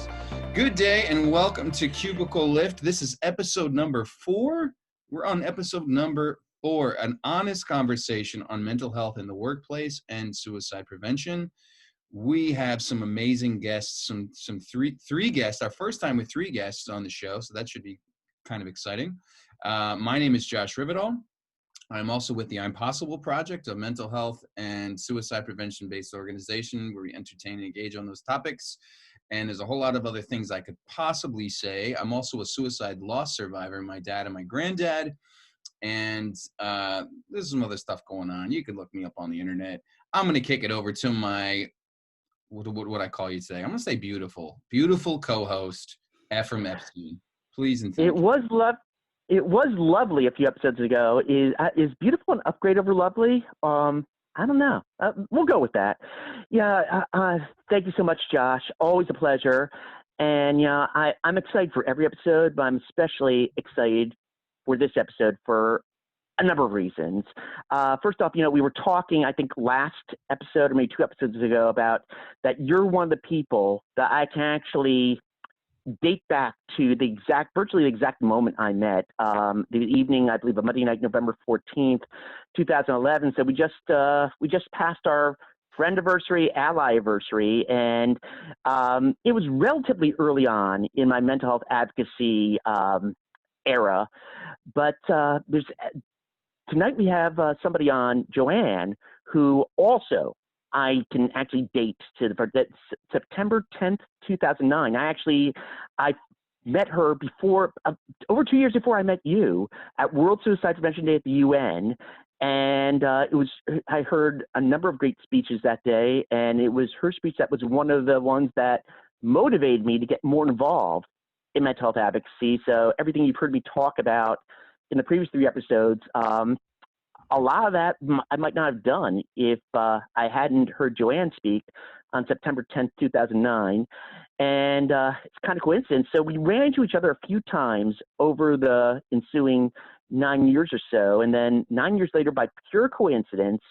disabilities. Good day and welcome to Cubicle Lift. This is episode number 4. We're on episode number 4, an honest conversation on mental health in the workplace and suicide prevention. We have some amazing guests, some three guests, our first time with 3 guests on the show, so that should be kind of exciting. My name is Josh Rivedal. I'm also with the I'm Possible Project, a mental health and suicide prevention-based organization where we entertain and engage on those topics. And there's a whole lot of other things I could possibly say. I'm also a suicide loss survivor, my dad and my granddad. And there's some other stuff going on. You could look me up on the internet. I'm going to kick it over to my, what would I call you today? I'm going to say beautiful co-host, Efrem Epstein. Please and thank you. It was lovely a few episodes ago. Is beautiful an upgrade over lovely? I don't know. We'll go with that. Yeah. Thank you so much, Josh. Always a pleasure. And yeah, I'm excited for every episode, but I'm especially excited for this episode for a number of reasons. First off, we were talking, I think last episode or maybe 2 episodes ago, about that you're one of the people that I can actually date back to virtually the exact moment I met. The evening, I believe, of Monday night, November 14th, 2011. So we just passed our friendiversary, ally-versary, and it was relatively early on in my mental health advocacy era. But tonight we have somebody on, Joanne, who also I can actually date to September 10th, 2009. I met her before, over 2 years before I met you, at World Suicide Prevention Day at the UN. And I heard a number of great speeches that day, and it was her speech that was one of the ones that motivated me to get more involved in mental health advocacy. So everything you've heard me talk about in the previous 3 episodes, a lot of that I might not have done if I hadn't heard Joanne speak on September 10th, 2009. And it's kind of coincidence. So we ran into each other a few times over the ensuing 9 years or so. And then 9 years later, by pure coincidence,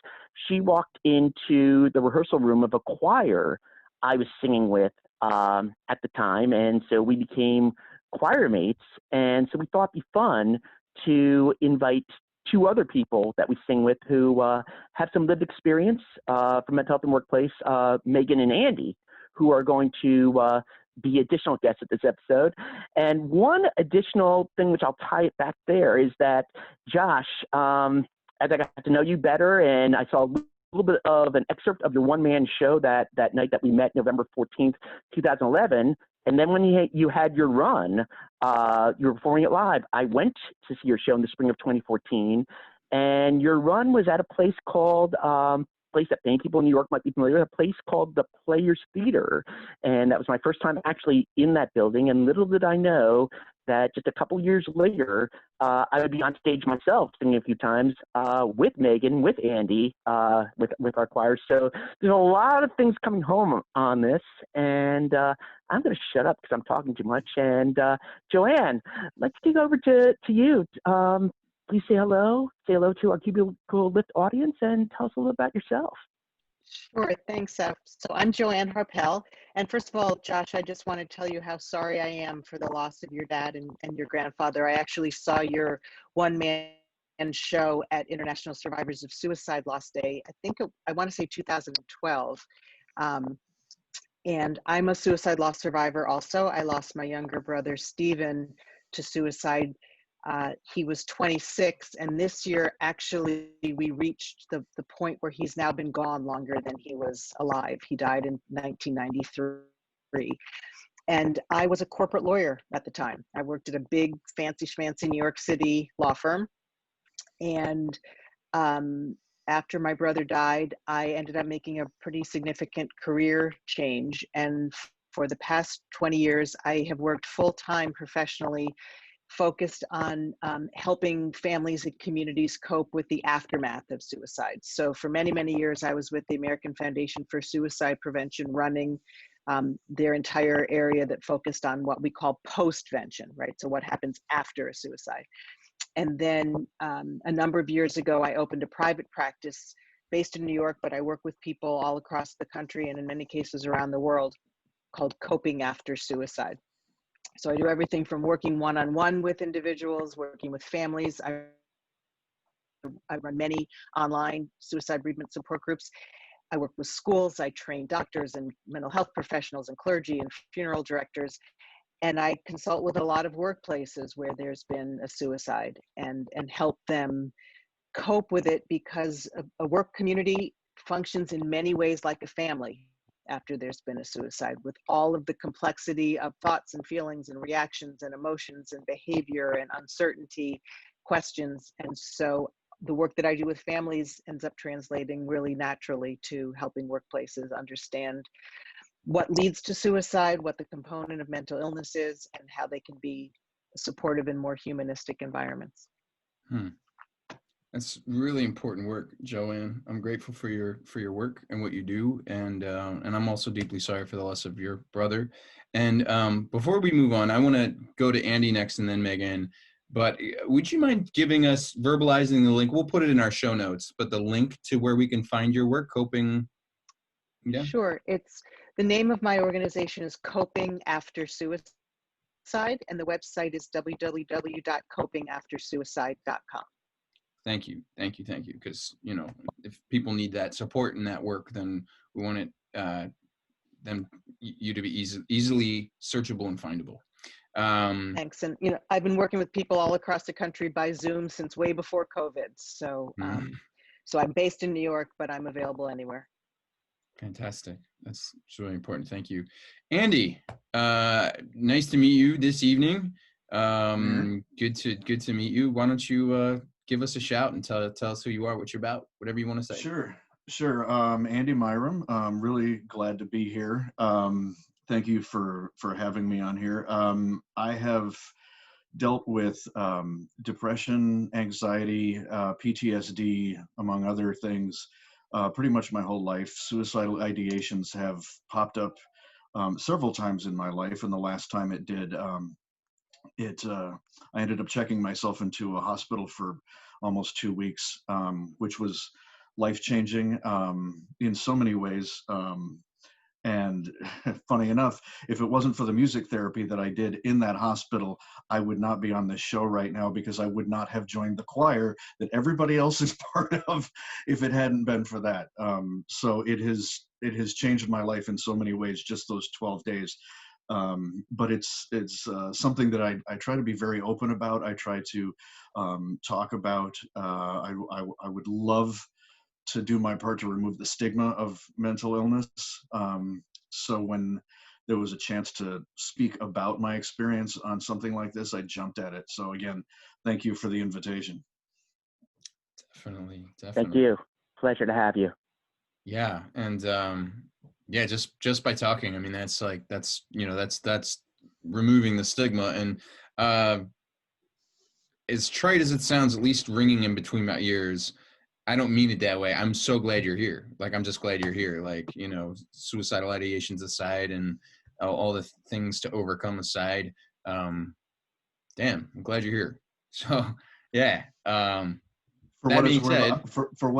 she walked into the rehearsal room of a choir I was singing with at the time. And so we became choir mates. And so we thought it'd be fun to invite 2 other people that we sing with who have some lived experience from mental health and workplace, Megan and Andy, who are going to be additional guests at this episode. And one additional thing, which I'll tie it back there, is that Josh, as I got to know you better, and I saw a little bit of an excerpt of your one-man show that night that we met, November 14th, 2011. And then when you had your run, you were performing it live. I went to see your show in the spring of 2014, and your run was at a place called, place that many people in New York might be familiar with, a place called the Players Theater. And that was my first time actually in that building. And little did I know that just a couple years later, I would be on stage myself singing a few times with Megan, with Andy, with our choir. So there's a lot of things coming home on this, and I'm going to shut up because I'm talking too much. And Joanne, let's take over to you. Please say hello to our Cubicle Lift audience, and tell us a little about yourself. Sure, thanks, Seth. So I'm Joanne Harpel. And first of all, Josh, I just want to tell you how sorry I am for the loss of your dad and your grandfather. I actually saw your one-man show at International Survivors of Suicide Loss Day, I want to say 2012. And I'm a suicide loss survivor also. I lost my younger brother, Stephen, to suicide. He was 26, and this year, actually, we reached the point where he's now been gone longer than he was alive. He died in 1993. And I was a corporate lawyer at the time. I worked at a big, fancy schmancy New York City law firm. And after my brother died, I ended up making a pretty significant career change. And for the past 20 years, I have worked full-time professionally, focused on helping families and communities cope with the aftermath of suicide. So for many, many years, I was with the American Foundation for Suicide Prevention, running their entire area that focused on what we call postvention, right? So what happens after a suicide. And then a number of years ago, I opened a private practice based in New York, but I work with people all across the country and in many cases around the world, called Coping After Suicide. So I do everything from working one-on-one with individuals, working with families. I run many online suicide bereavement support groups. I work with schools. I train doctors and mental health professionals and clergy and funeral directors. And I consult with a lot of workplaces where there's been a suicide and help them cope with it, because a work community functions in many ways like a family after there's been a suicide, with all of the complexity of thoughts and feelings and reactions and emotions and behavior and uncertainty, questions. And so the work that I do with families ends up translating really naturally to helping workplaces understand what leads to suicide, what the component of mental illness is, and how they can be supportive in more humanistic environments. That's really important work, Joanne. I'm grateful for your work and what you do, and I'm also deeply sorry for the loss of your brother. And before we move on, I want to go to Andy next, and then Megan. But would you mind giving us, verbalizing the link? We'll put it in our show notes, but the link to where we can find your work, Coping. Yeah. Sure. It's the name of my organization is Coping After Suicide, and the website is www.copingaftersuicide.com. Thank you. Because, you know, if people need that support and that work, then we want it, you to be easily searchable and findable. Thanks. And, you know, I've been working with people all across the country by Zoom since way before COVID. So, so I'm based in New York, but I'm available anywhere. Fantastic. That's really important. Thank you. Andy, nice to meet you this evening. Good to meet you. Why don't you give us a shout and tell us who you are, what you're about, whatever you want to say. Sure. Andy Myhrum. Really glad to be here. Thank you for having me on here. I have dealt with depression, anxiety, PTSD, among other things, pretty much my whole life. Suicidal ideations have popped up several times in my life, and the last time it did, I ended up checking myself into a hospital for almost 2 weeks, which was life-changing in so many ways. And funny enough, if it wasn't for the music therapy that I did in that hospital, I would not be on this show right now, because I would not have joined the choir that everybody else is part of if it hadn't been for that. So it has changed my life in so many ways, just those 12 days. But it's something that I try to be very open about. I try to talk about. I would love to do my part to remove the stigma of mental illness. So when there was a chance to speak about my experience on something like this, I jumped at it. So again, thank you for the invitation. Definitely. Thank you. Pleasure to have you. Yeah. And yeah, just by talking, I mean, that's removing the stigma. And as trite as it sounds, at least ringing in between my ears, I don't mean it that way. I'm so glad you're here. Like, I'm just glad you're here. Like, you know, suicidal ideations aside and all the things to overcome aside. Damn, I'm glad you're here. So, yeah. For that what being it's worth, said, for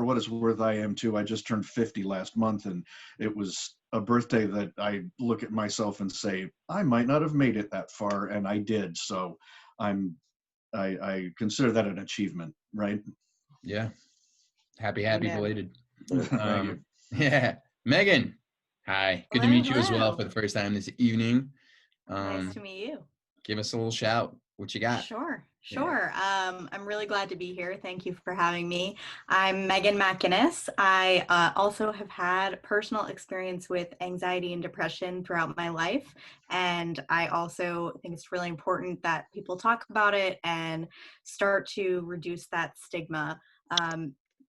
what it's worth, I am too. I just turned 50 last month, and it was a birthday that I look at myself and say, I might not have made it that far, and I did. So, I consider that an achievement, right? yeah. Happy Amen. belated. Thank you. Yeah. Megan, hi. Good to meet you as well for the first time this evening. Nice to meet you. Give us a little shout. What you got? Sure. I'm really glad to be here. Thank you for having me. I'm Megan MacInnes. I also have had personal experience with anxiety and depression throughout my life. And I also think it's really important that people talk about it and start to reduce that stigma.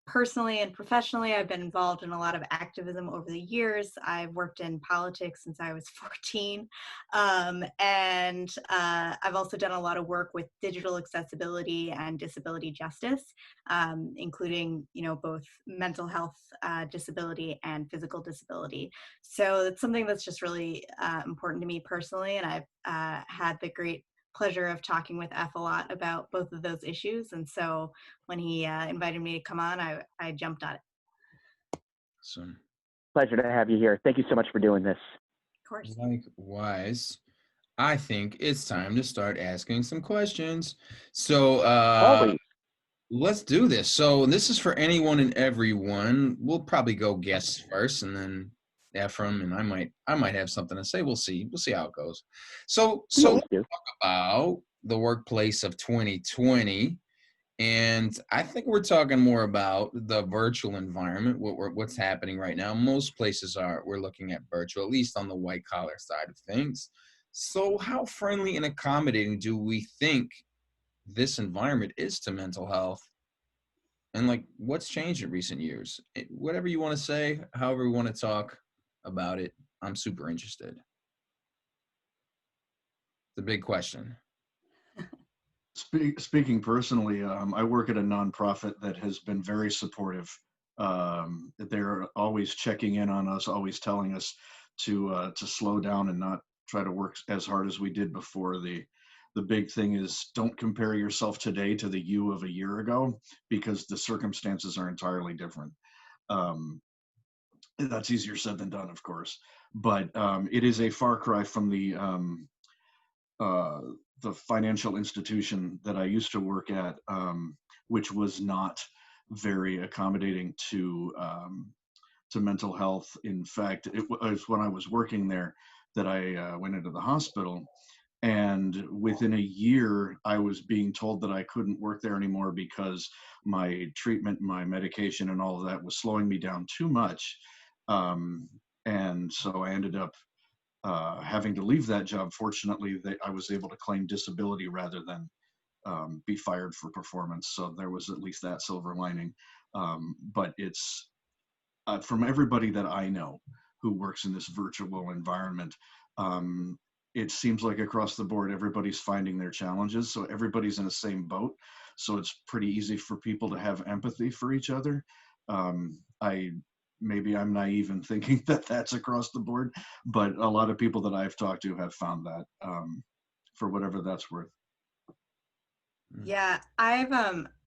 Personally and professionally, I've been involved in a lot of activism over the years. I've worked in politics since I was 14. And I've also done a lot of work with digital accessibility and disability justice, including, you know, both mental health disability and physical disability. So it's something that's just really important to me personally. And I've had the great pleasure of talking with F a lot about both of those issues. And so when he invited me to come on, I jumped on it. Awesome. Pleasure to have you here. Thank you so much for doing this. course. Likewise. I think it's time to start asking some questions. So Always. let's do this. So this is for anyone and everyone. We'll probably go guests first, and then Efrem, and I might have something to say. We'll see. We'll see how it goes. So We so always do. about the workplace of 2020. And I think we're talking more about the virtual environment, what's happening right now. Most places we're looking at virtual, at least on the white collar side of things. So how friendly and accommodating do we think this environment is to mental health? And like, what's changed in recent years? Whatever you want to say, however we want to talk about it, I'm super interested. It's a big question. Speaking personally, I work at a nonprofit that has been very supportive. They're always checking in on us, always telling us to slow down and not try to work as hard as we did before. The big thing is don't compare yourself today to the you of a year ago, because the circumstances are entirely different. Um, that's easier said than done, of course, but it is a far cry from uh, the financial institution that I used to work at, which was not very accommodating to mental health. In fact, it was when I was working there that I went into the hospital, and within a year, I was being told that I couldn't work there anymore because my treatment, my medication, and all of that was slowing me down too much. Um, and so I ended up having to leave that job. Fortunately, I was able to claim disability rather than be fired for performance. So there was at least that silver lining. But it's from everybody that I know who works in this virtual environment, it seems like across the board, everybody's finding their challenges. So everybody's in the same boat. So it's pretty easy for people to have empathy for each other. I maybe I'm naive in thinking that that's across the board, but a lot of people that I've talked to have found that, for whatever that's worth. Yeah, I've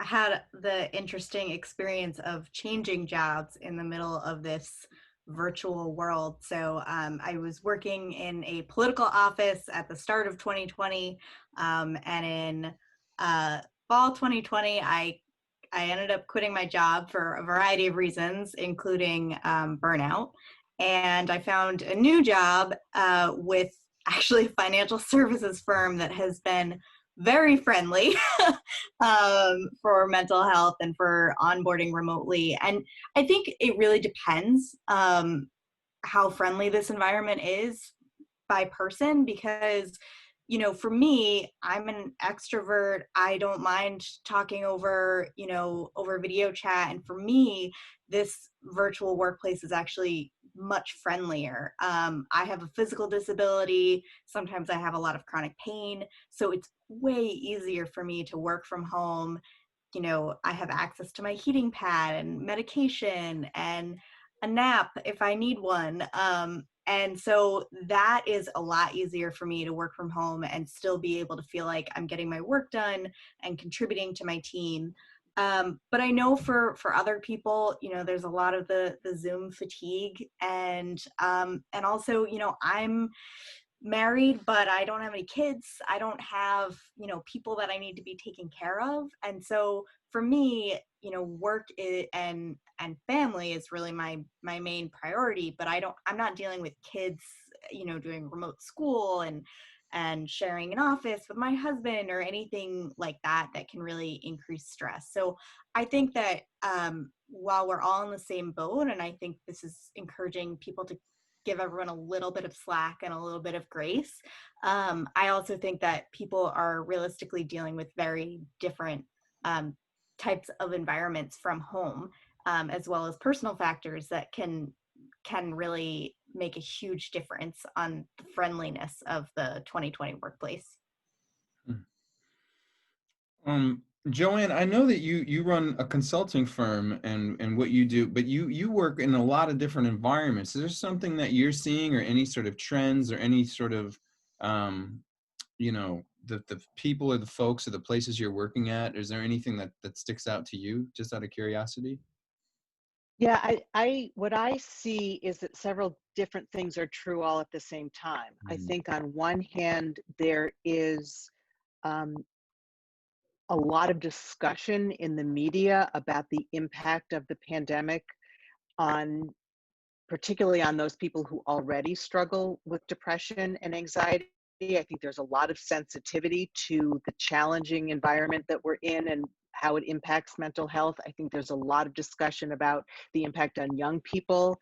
had the interesting experience of changing jobs in the middle of this virtual world. So I was working in a political office at the start of 2020, and in fall 2020, I ended up quitting my job for a variety of reasons, including burnout. And I found a new job with actually a financial services firm that has been very friendly for mental health and for onboarding remotely. And I think it really depends how friendly this environment is by person, because for me, I'm an extrovert. I don't mind talking over video chat, and for me this virtual workplace is actually much friendlier. I have a physical disability. Sometimes I have a lot of chronic pain, so it's way easier for me to work from home. I have access to my heating pad and medication and a nap if I need one. And so that is a lot easier for me to work from home and still be able to feel like I'm getting my work done and contributing to my team. But I know for other people, there's a lot of the Zoom fatigue, and also, I'm married, but I don't have any kids. I don't have, people that I need to be taking care of. And so for me, work and family is really my main priority, but I'm not dealing with kids, doing remote school and sharing an office with my husband or anything like that can really increase stress. So I think that while we're all in the same boat, and I think this is encouraging people to give everyone a little bit of slack and a little bit of grace, I also think that people are realistically dealing with very different types of environments from home, as well as personal factors that can really make a huge difference on the friendliness of the 2020 workplace. Joanne, I know that you run a consulting firm and what you do, but you work in a lot of different environments. Is there something that you're seeing, or any sort of trends, or any sort of the people or the folks or the places you're working at? Is there anything that sticks out to you, just out of curiosity? Yeah, what I see is that several different things are true all at the same time. I Mhm. think on one hand, there is um, a lot of discussion in the media about the impact of the pandemic on, particularly on those people who already struggle with depression and anxiety. I think there's a lot of sensitivity to the challenging environment that we're in and how it impacts mental health. I think there's a lot of discussion about the impact on young people.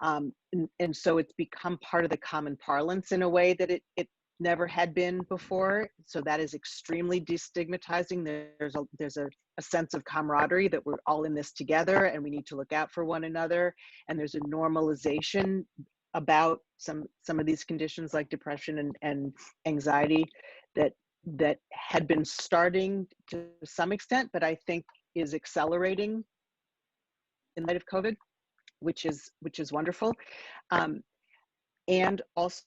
And so it's become part of the common parlance in a way that it never had been before. So that is extremely destigmatizing. There's a sense of camaraderie that we're all in this together and we need to look out for one another. And there's a normalization about some of these conditions like depression and anxiety that had been starting to some extent, but I think is accelerating in light of COVID, which is wonderful. Um, and also,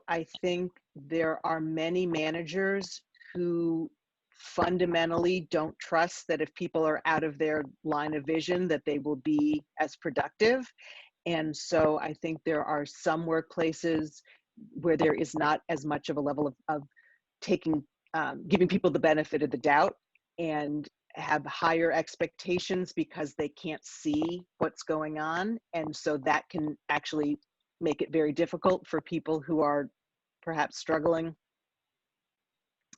I think there are many managers who fundamentally don't trust that if people are out of their line of vision, that they will be as productive. And so I think there are some workplaces where there is not as much of a level of taking, giving people the benefit of the doubt and have higher expectations because they can't see what's going on. And so that can actually make it very difficult for people who are perhaps struggling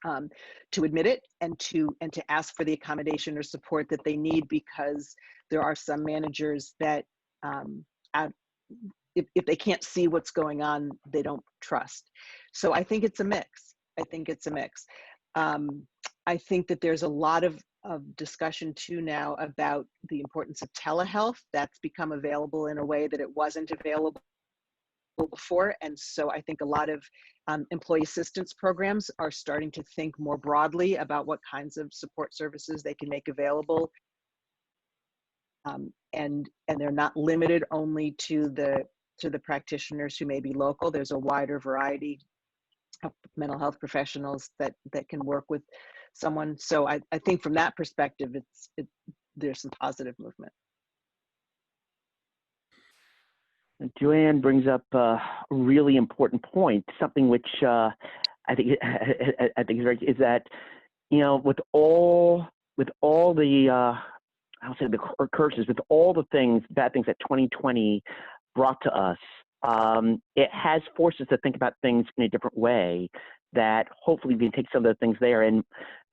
to admit it and to ask for the accommodation or support that they need, because there are some managers that if they can't see what's going on, they don't trust. So I think it's a mix. I think it's a mix. I think that there's a lot of discussion too now about the importance of telehealth. That's become available in a way that it wasn't available before. And so I think a lot of employee assistance programs are starting to think more broadly about what kinds of support services they can make available. And they're not limited only to the practitioners who may be local. There's a wider variety of mental health professionals that can work with someone. So I think from that perspective, there's some positive movement. Joanne brings up a really important point, something which I think is very, is that, you know, with all the I'll say the curses, with all the things, bad things that 2020 brought to us, it has forced us to think about things in a different way, that hopefully we can take some of the things there. And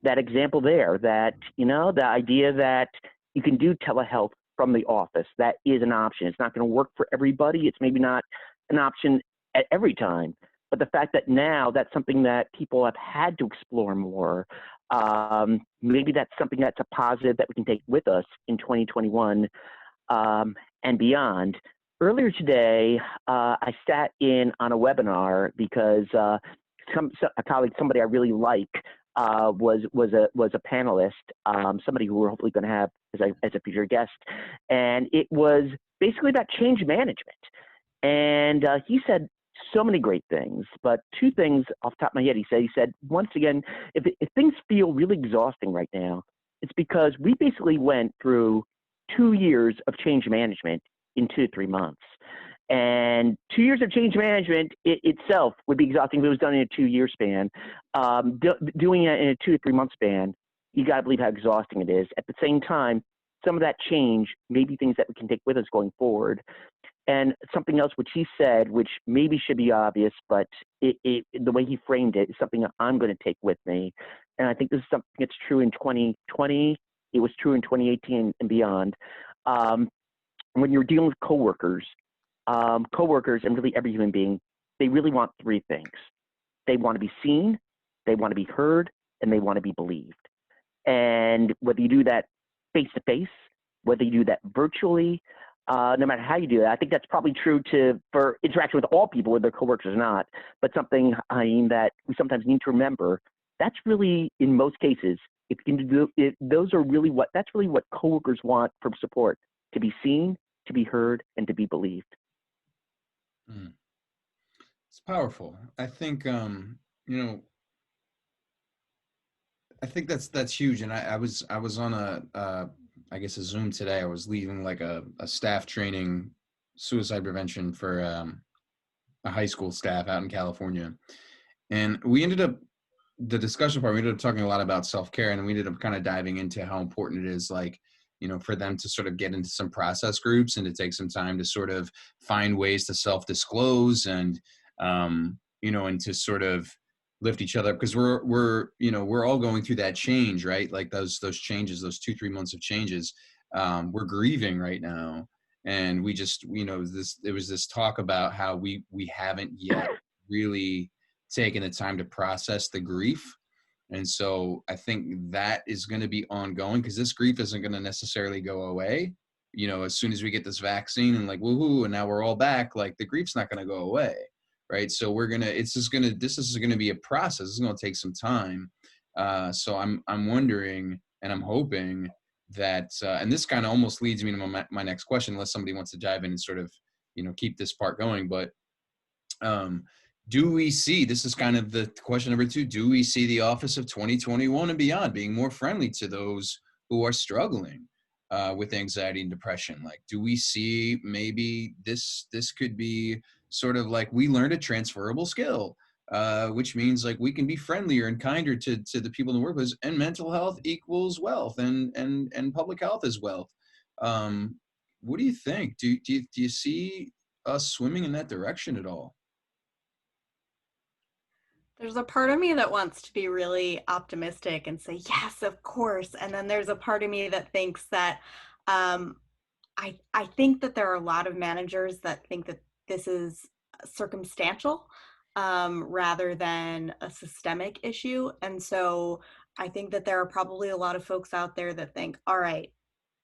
that example there, that, you know, the idea that you can do telehealth from the office, that is an option. It's not going to work for everybody. It's maybe not an option at every time. But the fact that now that's something that people have had to explore more, maybe that's something that's a positive that we can take with us in 2021 and beyond. Earlier today, I sat in on a webinar because a colleague, somebody I really like, was a panelist, somebody who we're hopefully going to have as a future guest, and it was basically about change management. And he said so many great things, but two things off the top of my head. He said once again, if things feel really exhausting right now, it's because we basically went through 2 years of change management in 2 to 3 months. And 2 years of change management itself would be exhausting if it was done in a 2-year span. Doing it in a 2 to 3 month span, you got to believe how exhausting it is. At the same time, some of that change may be things that we can take with us going forward. And something else which he said, which maybe should be obvious, but the way he framed it is something that I'm going to take with me. And I think this is something that's true in 2020. It was true in 2018 and beyond. When you're dealing with coworkers, and really every human being, they really want 3 things. They want to be seen, they want to be heard, and they want to be believed. And whether you do that face-to-face, whether you do that virtually, no matter how you do that, I think that's probably true for interaction with all people, whether coworkers or not, but something, I mean, that we sometimes need to remember, that's really, in most cases, if you can do it, that's really what coworkers want from support: to be seen, to be heard, and to be believed. It's powerful. I think, I think that's huge. And I was on I I guess a Zoom today. I was leading like a staff training suicide prevention for a high school staff out in California. And we ended up, the discussion part, we ended up talking a lot about self-care, and we ended up kind of diving into how important it is, like, you know, for them to sort of get into some process groups and to take some time to sort of find ways to self-disclose and, you know, and to sort of lift each other up, because you know, we're all going through that change, right? Like those changes, those 2-3 months of changes. We're grieving right now. And we just, you know, there was this talk about how we haven't yet really taken the time to process the grief. And so I think that is going to be ongoing, because this grief isn't going to necessarily go away. You know, as soon as we get this vaccine and like, woohoo, and now we're all back, like the grief's not going to go away. Right. So this is going to be a process. It's going to take some time. So I'm wondering, and I'm hoping that, and this kind of almost leads me to my next question, unless somebody wants to dive in and sort of, you know, keep this part going. But do we see, this is kind of the question number 2, do we see the office of 2021 and beyond being more friendly to those who are struggling with anxiety and depression? Like, do we see maybe this could be sort of like, we learned a transferable skill, which means like we can be friendlier and kinder to the people in the workplace, and mental health equals wealth, and public health is wealth. What do you think? Do you see us swimming in that direction at all? There's a part of me that wants to be really optimistic and say, yes, of course. And then there's a part of me that thinks that um, I think that there are a lot of managers that think that this is circumstantial rather than a systemic issue. And so I think that there are probably a lot of folks out there that think, all right,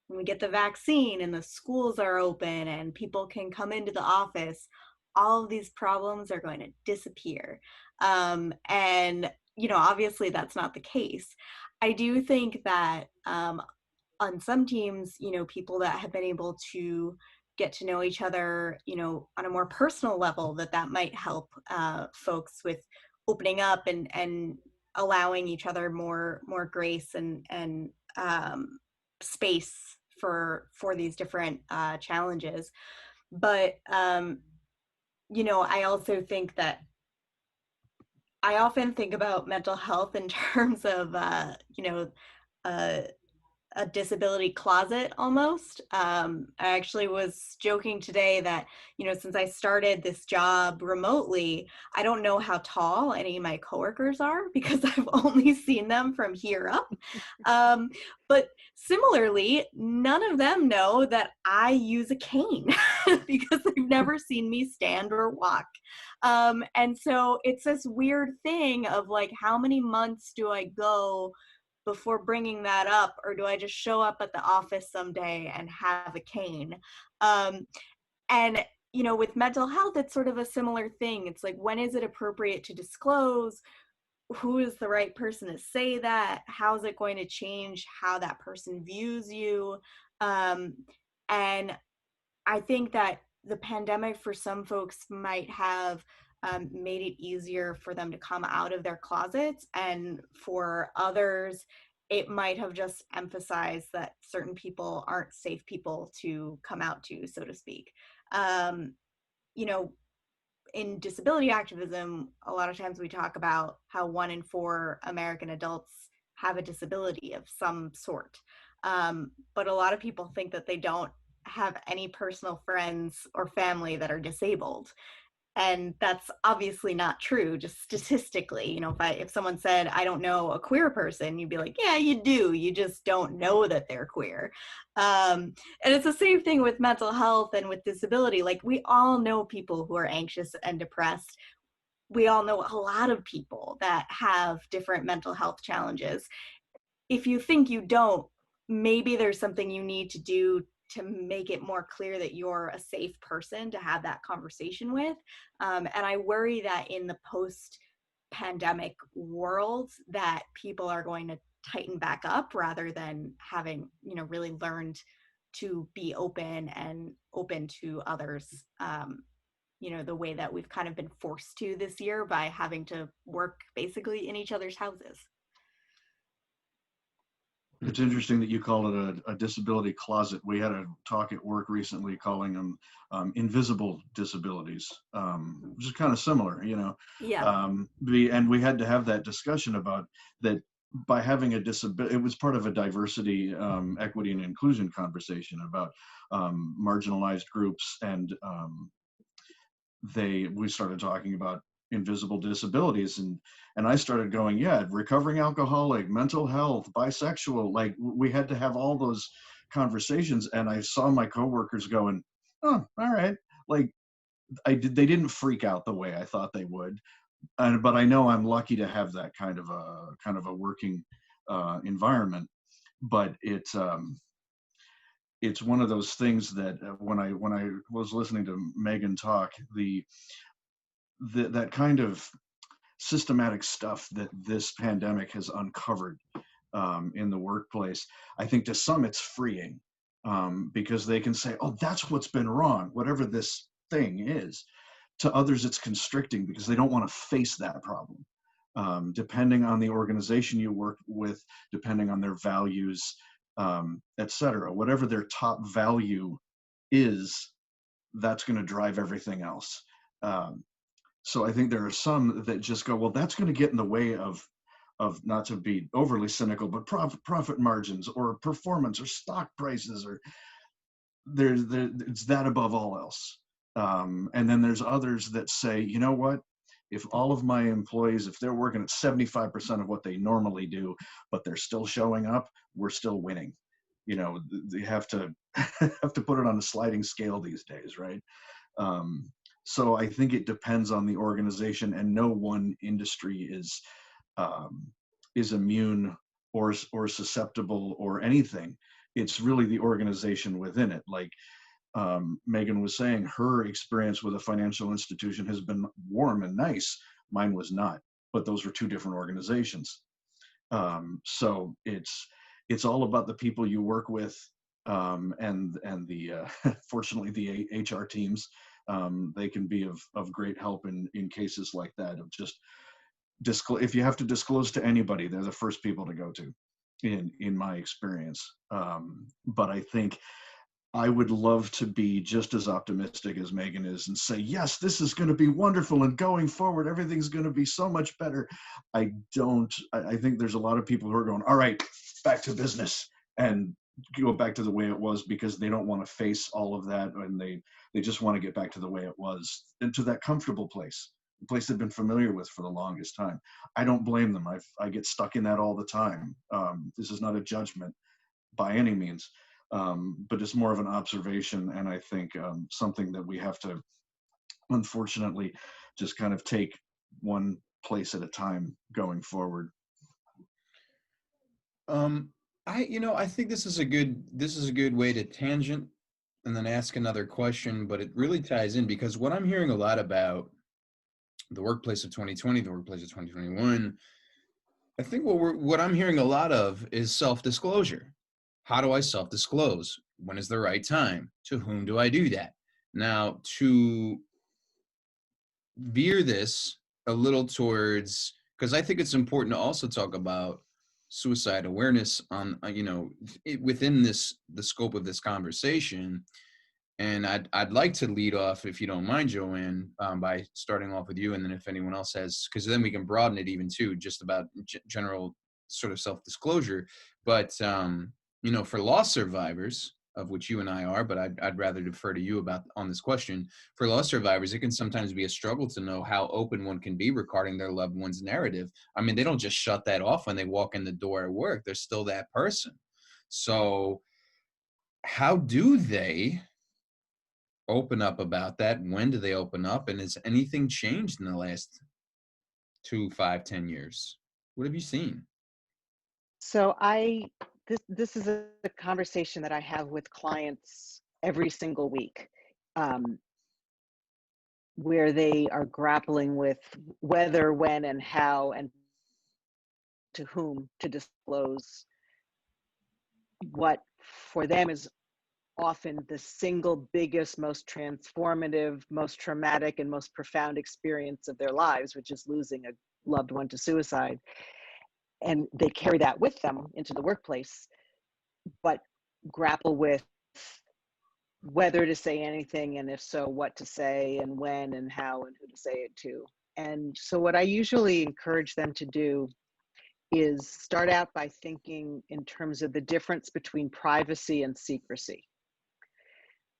when we get the vaccine and the schools are open and people can come into the office, all of these problems are going to disappear. And, you know, obviously that's not the case. I do think that on some teams, you know, people that have been able to get to know each other, you know, on a more personal level, that might help folks with opening up and allowing each other more grace and space for these different challenges. But you know, I also think that I often think about mental health in terms of you know, uh, a disability closet almost. I actually was joking today that, you know, since I started this job remotely, I don't know how tall any of my coworkers are because I've only seen them from here up. But similarly, none of them know that I use a cane because they've never seen me stand or walk. And so it's this weird thing of like, how many months do I go before bringing that up, or do I just show up at the office someday and have a cane? And you know, with mental health, it's sort of a similar thing. It's like, when is it appropriate to disclose? Who is the right person to say that? How is it going to change how that person views you? And I think that the pandemic for some folks might have made it easier for them to come out of their closets, and for others it might have just emphasized that certain people aren't safe people to come out to, so to speak. You know, in disability activism, a lot of times we talk about how 1 in 4 American adults have a disability of some sort. But a lot of people think that they don't have any personal friends or family that are disabled. And that's obviously not true, just statistically. You know, if someone said, I don't know a queer person, you'd be like, yeah, you do. You just don't know that they're queer. And it's the same thing with mental health and with disability. Like, we all know people who are anxious and depressed. We all know a lot of people that have different mental health challenges. If you think you don't, maybe there's something you need to do to make it more clear that you're a safe person to have that conversation with. And I worry that in the post-pandemic world, that people are going to tighten back up rather than having, you know, really learned to be open and open to others, you know, the way that we've kind of been forced to this year by having to work basically in each other's houses. It's interesting that you call it a disability closet. We had a talk at work recently calling them invisible disabilities, which is kind of similar, you know. Yeah. And we had to have that discussion about that by having a disability. It was part of a diversity, equity, and inclusion conversation about marginalized groups, and we started talking about invisible disabilities, and I started going, yeah, recovering alcoholic, mental health, bisexual, like we had to have all those conversations. And I saw my coworkers going, oh, all right, like they didn't freak out the way I thought they would. But I know I'm lucky to have that kind of a working environment. But it's one of those things that when I was listening to Megan talk, that kind of systematic stuff that this pandemic has uncovered in the workplace, I think to some it's freeing, because they can say, oh, that's what's been wrong, whatever this thing is. To others, it's constricting because they don't want to face that problem. Depending on the organization you work with, depending on their values, etc., whatever their top value is, that's going to drive everything else. So I think there are some that just go, well, that's going to get in the way of not to be overly cynical, but profit margins or performance or stock prices, or it's that above all else. And then there's others that say, you know what, if all of my employees, if they're working at 75% of what they normally do, but they're still showing up, we're still winning. You know, they have to have to put it on a sliding scale these days, right? So I think it depends on the organization, and no one industry is immune or susceptible or anything. It's really the organization within it. Like Megan was saying, her experience with a financial institution has been warm and nice. Mine was not, but those were two different organizations. So it's all about the people you work with, and the fortunately the HR teams. They can be of great help in cases like that, of just if you have to disclose to anybody, they're the first people to go to, in my experience. But I think I would love to be just as optimistic as Megan is and say, yes, this is going to be wonderful, and going forward, everything's going to be so much better. I think there's a lot of people who are going, all right, back to business, and go back to the way it was, because they don't want to face all of that, and they just want to get back to the way it was, and to that comfortable place, the place they've been familiar with for the longest time. I don't blame them. I get stuck in that all the time. This is not a judgment by any means, but it's more of an observation, and I think something that we have to, unfortunately, just kind of take one place at a time going forward. I think this is a good way to tangent and then ask another question, but it really ties in, because what I'm hearing a lot about the workplace of 2020, the workplace of 2021, I think what I'm hearing a lot of is self-disclosure. How do I self-disclose? When is the right time? To whom do I do that? Now, to veer this a little towards, because I think it's important to also talk about suicide awareness on, within the scope of this conversation. And I'd like to lead off, if you don't mind, Joanne, by starting off with you, and then if anyone else has, because then we can broaden it even too, just about general sort of self-disclosure. But for loss survivors, of which you and I are, but I'd rather defer to you on this question. For loss survivors, it can sometimes be a struggle to know how open one can be regarding their loved one's narrative. I mean, they don't just shut that off when they walk in the door at work. They're still that person. So how do they open up about that? When do they open up? And has anything changed in the last 2, 5, 10 years? What have you seen? So this is a conversation that I have with clients every single week, where they are grappling with whether, when, and how, and to whom to disclose what for them is often the single biggest, most transformative, most traumatic, and most profound experience of their lives, which is losing a loved one to suicide. and they carry that with them into the workplace, but grapple with whether to say anything, and if so, what to say, and when, and how, and who to say it to. And so what I usually encourage them to do is start out by thinking in terms of the difference between privacy and secrecy.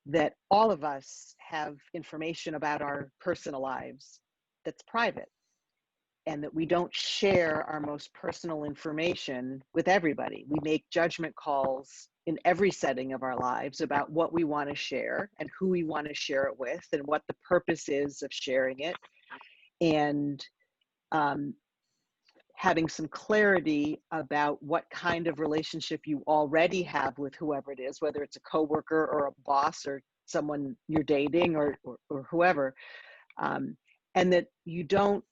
That all of us have information about our personal lives that's private, and that we don't share our most personal information with everybody. We make judgment calls in every setting of our lives about what we want to share and who we want to share it with and what the purpose is of sharing it. And having some clarity about what kind of relationship you already have with whoever it is, whether it's a coworker or a boss or someone you're dating or whoever, and that you don't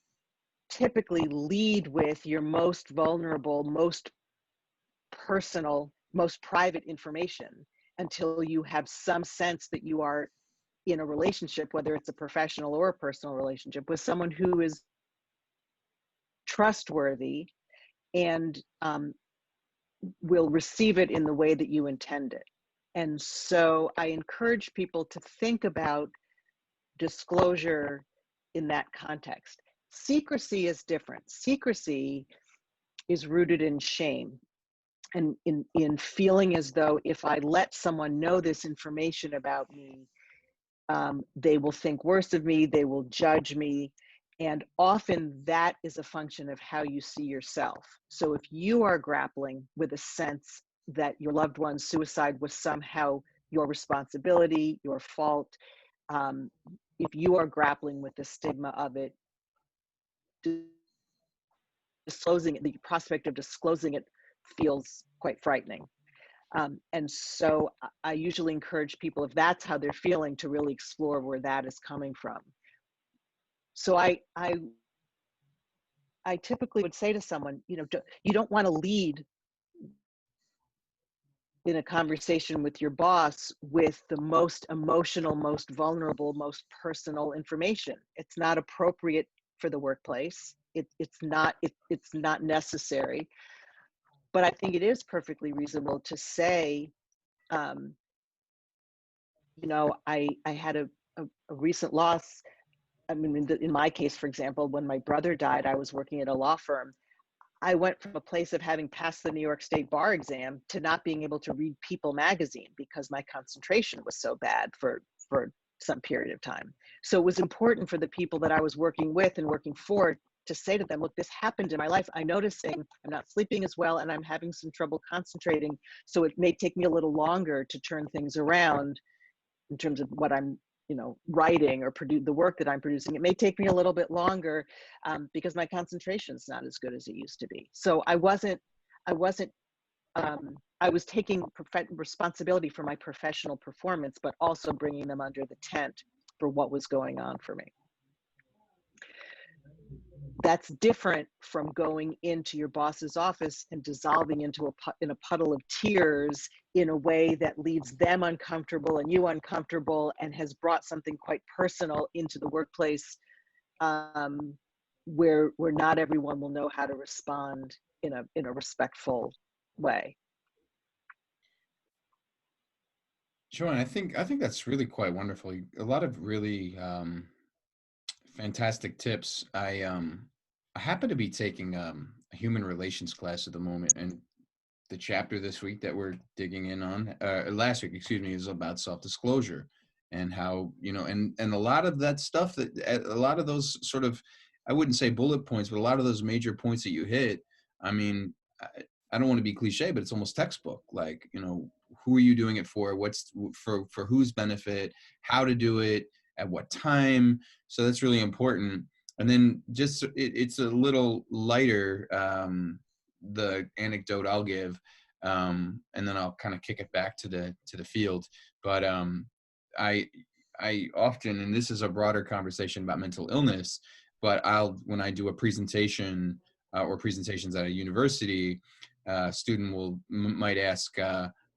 typically lead with your most vulnerable, most personal, most private information until you have some sense that you are in a relationship, whether it's a professional or a personal relationship, with someone who is trustworthy and will receive it in the way that you intend it. And so I encourage people to think about disclosure in that context. Secrecy is different. Secrecy is rooted in shame and in feeling as though if I let someone know this information about me, they will think worse of me, they will judge me. And often that is a function of how you see yourself. So if you are grappling with a sense that your loved one's suicide was somehow your responsibility, your fault, if you are grappling with the stigma of it, disclosing it, the prospect of disclosing it feels quite frightening. And so I usually encourage people, if that's how they're feeling, to really explore where that is coming from. So I typically would say to someone, you don't want to lead in a conversation with your boss with the most emotional, most vulnerable, most personal information. It's not appropriate for the workplace. It's not necessary. But I think it is perfectly reasonable to say, I had a recent loss. I mean, in my case, for example, when my brother died, I was working at a law firm. I went from a place of having passed the New York State bar exam to not being able to read People magazine because my concentration was so bad for some period of time. So it was important for the people that I was working with and working for to say to them, look, this happened in my life. I'm noticing I'm not sleeping as well and I'm having some trouble concentrating. So it may take me a little longer to turn things around in terms of what I'm writing or the work that I'm producing. It may take me a little bit longer because my concentration is not as good as it used to be. So I was taking responsibility for my professional performance, but also bringing them under the tent for what was going on for me. That's different from going into your boss's office and dissolving in a puddle of tears in a way that leaves them uncomfortable and you uncomfortable and has brought something quite personal into the workplace, where not everyone will know how to respond in a respectful way. Joanne, I think that's really quite wonderful. A lot of really fantastic tips. I happen to be taking a human relations class at the moment, and the chapter this week that we're digging in on, last week, excuse me, is about self-disclosure and how, and a lot of that stuff, that a lot of those sort of, I wouldn't say bullet points, but a lot of those major points that you hit, I mean, I don't want to be cliche, but it's almost textbook. Like, who are you doing it for? What's for whose benefit, how to do it, at what time. So that's really important. And then just, it's a little lighter, the anecdote I'll give, and then I'll kind of kick it back to the field. But I often, and this is a broader conversation about mental illness, but when I do a presentation or presentations at a university, a student might ask,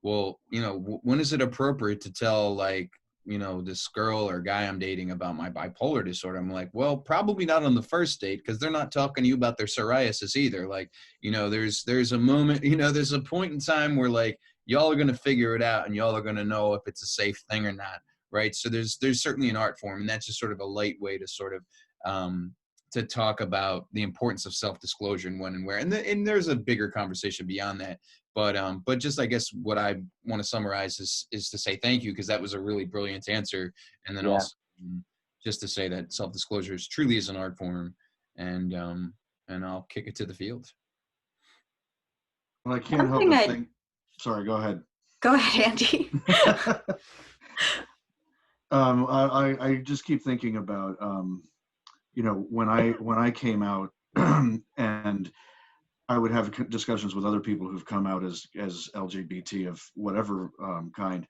well, when is it appropriate to tell, like, this girl or guy I'm dating about my bipolar disorder, I'm like, well, probably not on the first date, because they're not talking to you about their psoriasis either. Like, there's a moment, there's a point in time where like y'all are going to figure it out and y'all are going to know if it's a safe thing or not. Right. So there's certainly an art form, and that's just sort of a light way to sort of to talk about the importance of self-disclosure and when and where. And there's a bigger conversation beyond that. But just, I guess what I want to summarize is to say thank you, because that was a really brilliant answer. And then also just to say that self-disclosure truly is an art form, and I'll kick it to the field. Well, I can't help but think. Sorry, go ahead. Go ahead, Andy. I just keep thinking about, when I came out, and I would have discussions with other people who've come out as LGBT of whatever kind,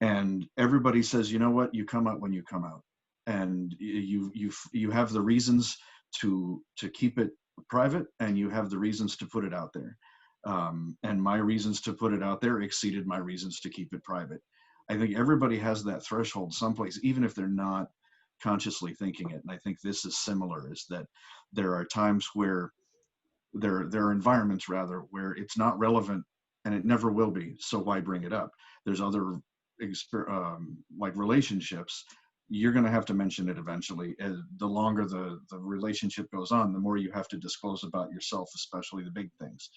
and everybody says, you know what, you come out when you come out, and you have the reasons to keep it private, and you have the reasons to put it out there. And my reasons to put it out there exceeded my reasons to keep it private. I think everybody has that threshold someplace, even if they're not consciously thinking it. And I think this is similar, is that there are times where there are environments rather where it's not relevant, and it never will be. So why bring it up? There's other like relationships. You're going to have to mention it eventually. The longer the relationship goes on, the more you have to disclose about yourself, especially the big things.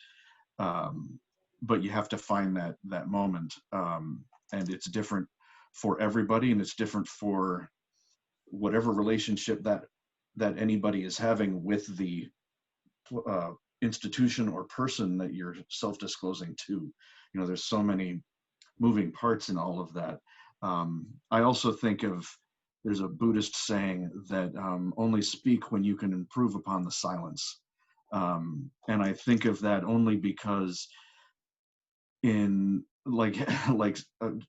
But you have to find that moment, and it's different for everybody, and it's different for whatever relationship that anybody is having with the institution or person that you're self-disclosing to. There's so many moving parts in all of that. I also think there's a Buddhist saying that only speak when you can improve upon the silence. And I think of that only because in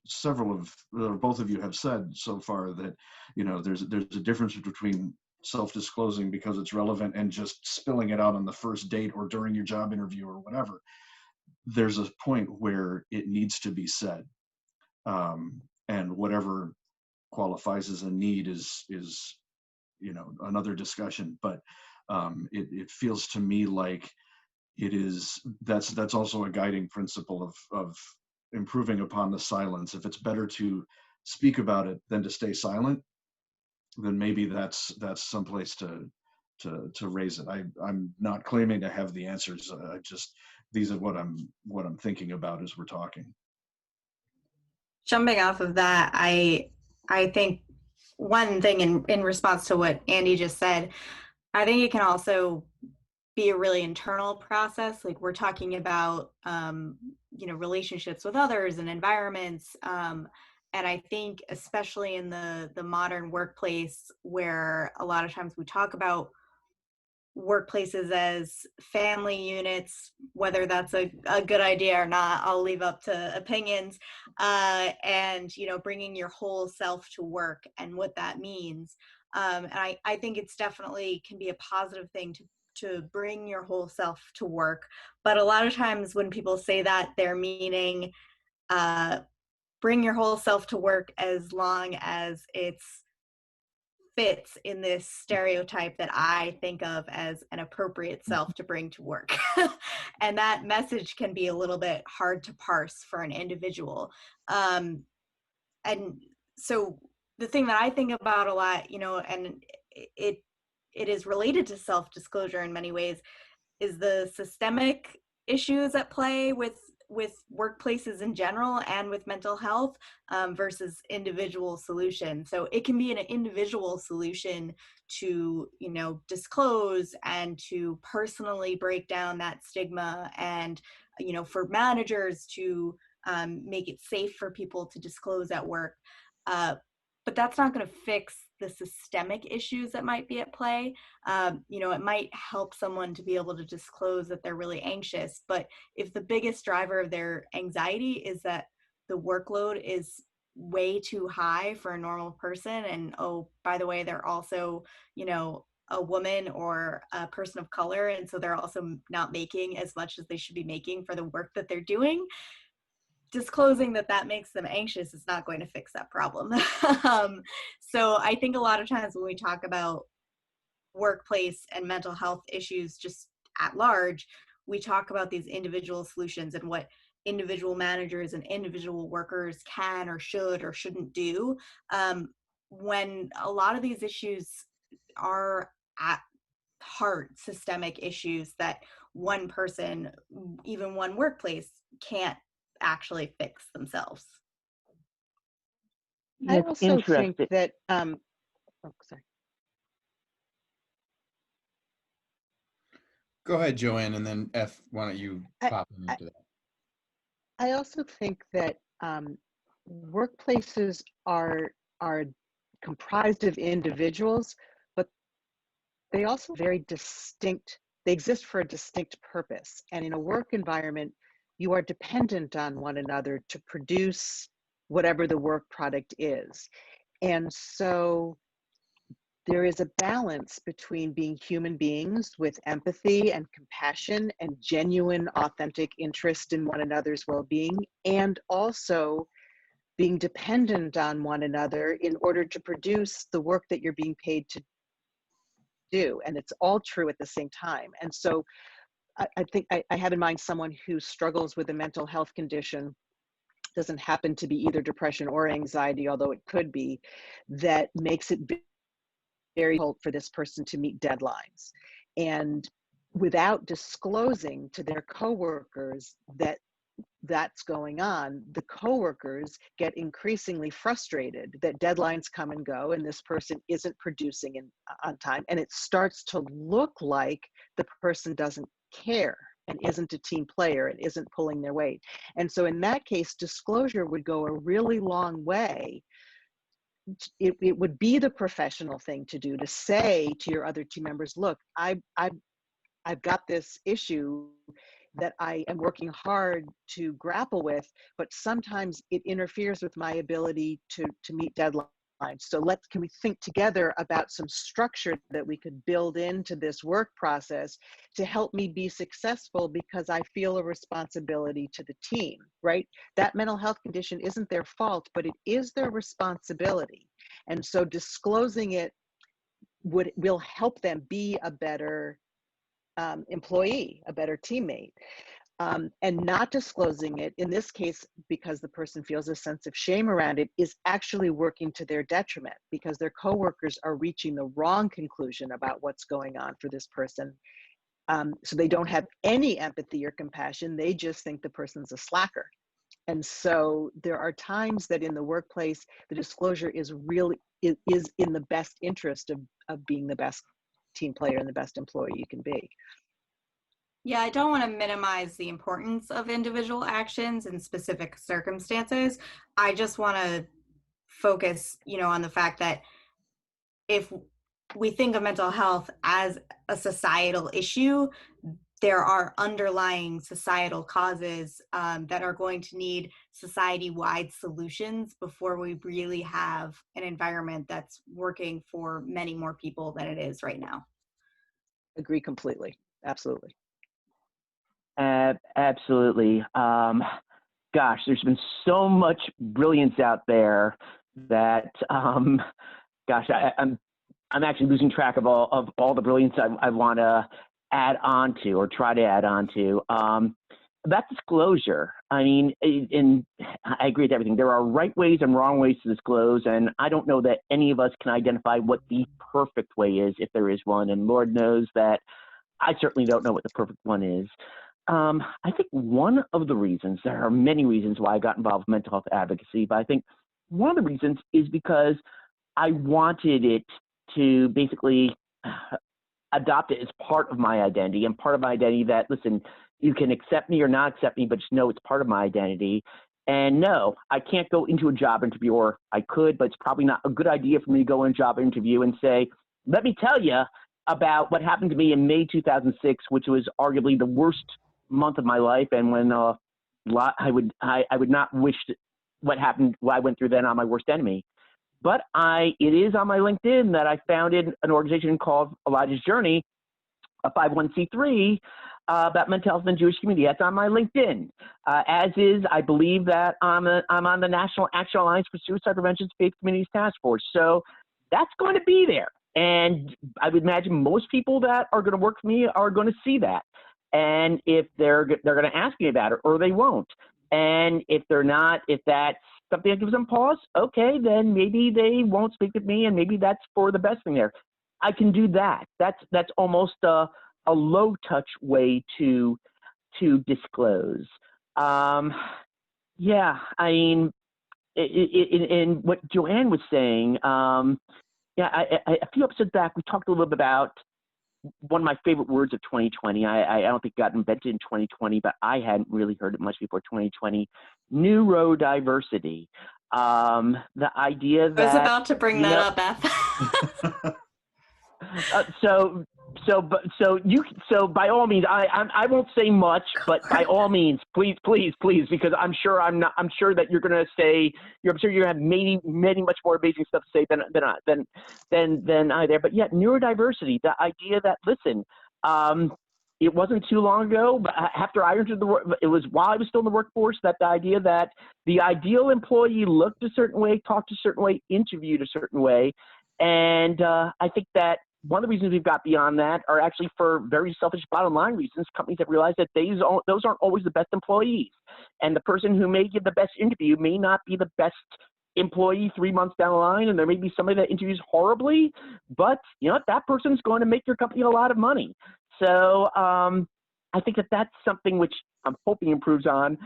several of both of you have said so far that there's a difference between self-disclosing because it's relevant and just spilling it out on the first date or during your job interview or whatever. There's a point where it needs to be said, and whatever qualifies as a need is another discussion. But it feels to me like that's also a guiding principle of improving upon the silence. If it's better to speak about it than to stay silent, then maybe that's someplace to raise it. I'm not claiming to have the answers. These are what I'm thinking about as we're talking. Jumping off of that, I think one thing in response to what Andy just said, I think it can also be a really internal process. Like, we're talking about, relationships with others and environments. And I think especially in the modern workplace, where a lot of times we talk about workplaces as family units, whether that's a good idea or not, I'll leave up to opinions, and bringing your whole self to work and what that means. And I think it's definitely can be a positive thing to bring your whole self to work. But a lot of times when people say that, they're meaning bring your whole self to work as long as it's fits in this stereotype that I think of as an appropriate self to bring to work. And that message can be a little bit hard to parse for an individual. And so the thing that I think about a lot, and it is related to self-disclosure in many ways, is the systemic issues at play with workplaces in general and with mental health, versus individual solutions. So it can be an individual solution to, disclose and to personally break down that stigma, and, for managers to make it safe for people to disclose at work. But that's not going to fix the systemic issues that might be at play. It might help someone to be able to disclose that they're really anxious, but if the biggest driver of their anxiety is that the workload is way too high for a normal person, and oh, by the way, they're also, a woman or a person of color, and so they're also not making as much as they should be making for the work that they're doing, disclosing that makes them anxious is not going to fix that problem. So I think a lot of times when we talk about workplace and mental health issues just at large, we talk about these individual solutions and what individual managers and individual workers can or shouldn't do, when a lot of these issues are at heart systemic issues that one person, even one workplace, can't actually fix themselves. I It's also think interesting. that, sorry. Go ahead, Joanne, and then F, why don't you pop in I, after that? I also think that workplaces are comprised of individuals, but they also very distinct. They exist for a distinct purpose. And in a work environment, you are dependent on one another to produce whatever the work product is. And so there is a balance between being human beings with empathy and compassion and genuine, authentic interest in one another's well-being, and also being dependent on one another in order to produce the work that you're being paid to do. And it's all true at the same time. And so I think I have in mind someone who struggles with a mental health condition, doesn't happen to be either depression or anxiety, although it could be, that makes it very difficult for this person to meet deadlines. And without disclosing to their coworkers that that's going on, the coworkers get increasingly frustrated that deadlines come and go and this person isn't producing on time. And it starts to look like the person doesn't care and isn't a team player and isn't pulling their weight. And so in that case, disclosure would go a really long way. It would be the professional thing to do, to say to your other team members, look, I've got this issue that I am working hard to grapple with, but sometimes it interferes with my ability to meet deadlines. So can we think together about some structure that we could build into this work process to help me be successful, because I feel a responsibility to the team, right? That mental health condition isn't their fault, but it is their responsibility. And so disclosing it will help them be a better employee, a better teammate. And not disclosing it, in this case, because the person feels a sense of shame around it, is actually working to their detriment, because their coworkers are reaching the wrong conclusion about what's going on for this person. So they don't have any empathy or compassion. They just think the person's a slacker. And so there are times that in the workplace, the disclosure is in the best interest of being the best team player and the best employee you can be. Yeah, I don't want to minimize the importance of individual actions in specific circumstances. I just want to focus, on the fact that if we think of mental health as a societal issue, there are underlying societal causes that are going to need society-wide solutions before we really have an environment that's working for many more people than it is right now. Agree completely. Absolutely. Absolutely. Gosh, there's been so much brilliance out there that, gosh, I'm actually losing track of all the brilliance I want to add on to, or try to add on to. About disclosure, I mean, and I agree with everything. There are right ways and wrong ways to disclose, and I don't know that any of us can identify what the perfect way is, if there is one, and Lord knows that I certainly don't know what the perfect one is. I think one of the reasons, there are many reasons why I got involved with mental health advocacy, but I think one of the reasons is because I wanted it to basically adopt it as part of my identity, and part of my identity that, listen, you can accept me or not accept me, but just know it's part of my identity. And no, I can't go into a job interview, or I could, but it's probably not a good idea for me to go in a job interview and say, let me tell you about what happened to me in May 2006, which was arguably the worst month of my life, and when I would not wish what I went through then on my worst enemy. But it is on my LinkedIn that I founded an organization called Elijah's Journey, a 501c3, about mental health in the Jewish community. That's on my LinkedIn. As is, I believe that I'm on the National Action Alliance for Suicide Prevention Faith Communities Task Force. So that's going to be there. And I would imagine most people that are going to work for me are going to see that. And if they're going to ask me about it, or they won't. And if they're not, if that's something that gives them pause, okay, then maybe they won't speak with me, and maybe that's for the best thing there. I can do that. That's almost a low touch way to disclose. Yeah, I mean, in what Joanne was saying, yeah, a few episodes back, we talked a little bit about one of my favorite words of 2020. I don't think it got invented in 2020, but I hadn't really heard it much before 2020. Neurodiversity. The idea that I was about to bring that up, Beth. So by all means, I won't say much, but by all means, please, because I'm sure that you're going to say, I'm sure you have many much more amazing stuff to say than I there. But yeah, neurodiversity, the idea that, listen, it wasn't too long ago, but after I entered it was while I was still in the workforce, that the idea that the ideal employee looked a certain way, talked a certain way, interviewed a certain way. And I think that one of the reasons we've got beyond that are actually for very selfish bottom line reasons. Companies have realized that those aren't always the best employees. And the person who may give the best interview may not be the best employee 3 months down the line. And there may be somebody that interviews horribly, but you know, that person's going to make your company a lot of money. So I think that that's something which I'm hoping improves on.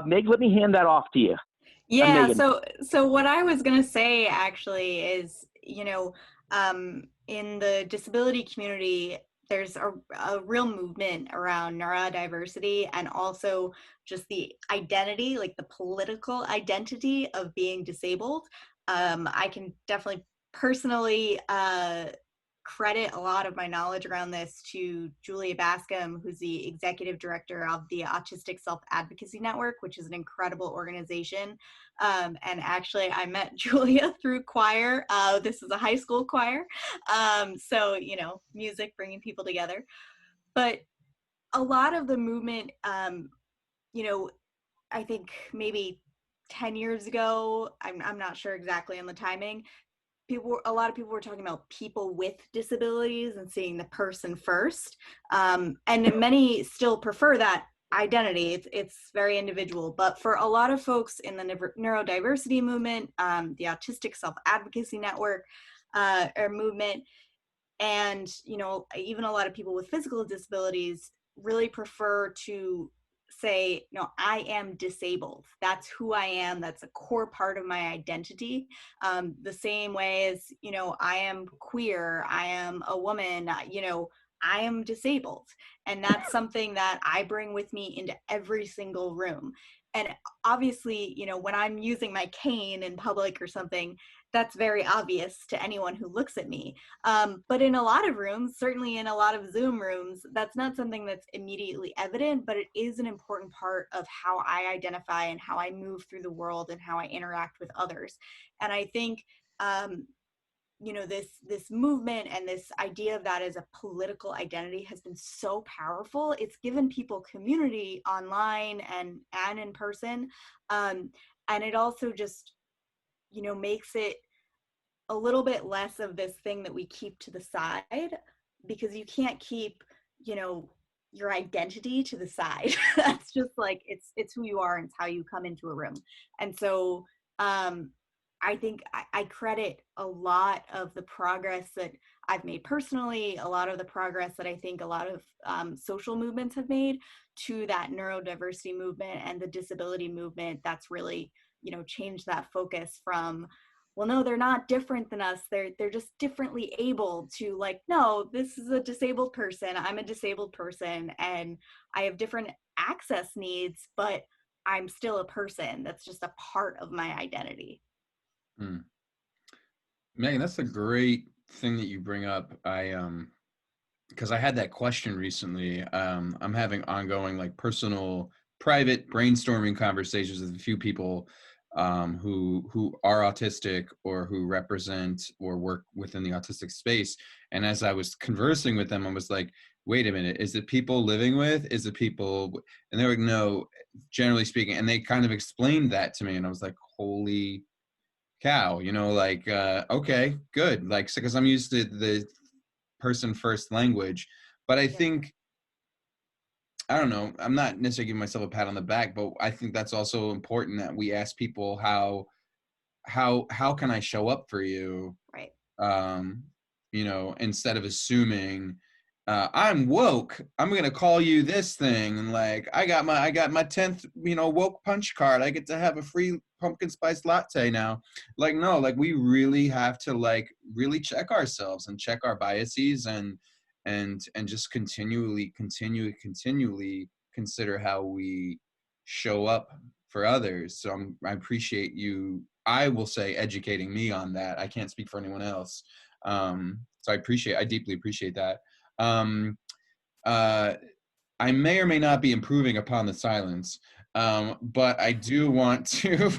Meg, let me hand that off to you. Yeah, so what I was going to say actually is, you know, in the disability community, there's a real movement around neurodiversity, and also just the identity, like the political identity of being disabled. I can definitely personally credit a lot of my knowledge around this to Julia Bascom, who's the executive director of the Autistic Self-Advocacy Network, which is an incredible organization. And actually, I met Julia through choir. This is a high school choir. So, you know, music, bringing people together. But a lot of the movement, you know, I think maybe 10 years ago, I'm not sure exactly on the timing, a lot of people were talking about people with disabilities and seeing the person first. And many still prefer that identity. It's very individual. But for a lot of folks in the neurodiversity movement, the Autistic Self-Advocacy Network or movement, and you know, even a lot of people with physical disabilities really prefer to say, no, I am disabled. That's who I am. That's a core part of my identity. The same way as, you know, I am queer, I am a woman, you know, I am disabled. And that's something that I bring with me into every single room. And obviously, you know, when I'm using my cane in public or something, that's very obvious to anyone who looks at me. But in a lot of rooms, certainly in a lot of Zoom rooms, that's not something that's immediately evident, but it is an important part of how I identify and how I move through the world and how I interact with others. And I think, you know, this movement and this idea of that as a political identity has been so powerful. It's given people community online and in person. And it also just, you know, makes it a little bit less of this thing that we keep to the side, because you can't keep, you know, your identity to the side. That's just like, it's who you are and it's how you come into a room. And so I think I credit a lot of the progress that I've made personally, a lot of the progress that I think a lot of social movements have made to that neurodiversity movement and the disability movement. That's really, you know, changed that focus from, well, no, they're not different than us. They're just differently able, to like, no, this is a disabled person. I'm a disabled person and I have different access needs, but I'm still a person. That's just a part of my identity. Megan, that's a great thing that you bring up. Because I had that question recently. I'm having ongoing, like, personal, private brainstorming conversations with a few people who are autistic or who represent or work within the autistic space. And as I was conversing with them, I was like, wait a minute, is it people living with? Is it people? And they were like, no, generally speaking. And they kind of explained that to me. And I was like, holy cow, like, okay, good. Like, because I'm used to the person first language. But I think, I don't know, I'm not necessarily giving myself a pat on the back, but I think that's also important that we ask people how can I show up for you? Right. Instead of assuming I'm woke, I'm gonna call you this thing, and like I got my 10th woke punch card. I get to have a free pumpkin spice latte now. Like, no, like we really have to like really check ourselves and check our biases and just continually consider how we show up for others. So I appreciate you, I will say, educating me on that. I can't speak for anyone else. So I deeply appreciate that. I may or may not be improving upon the silence, but I do want to,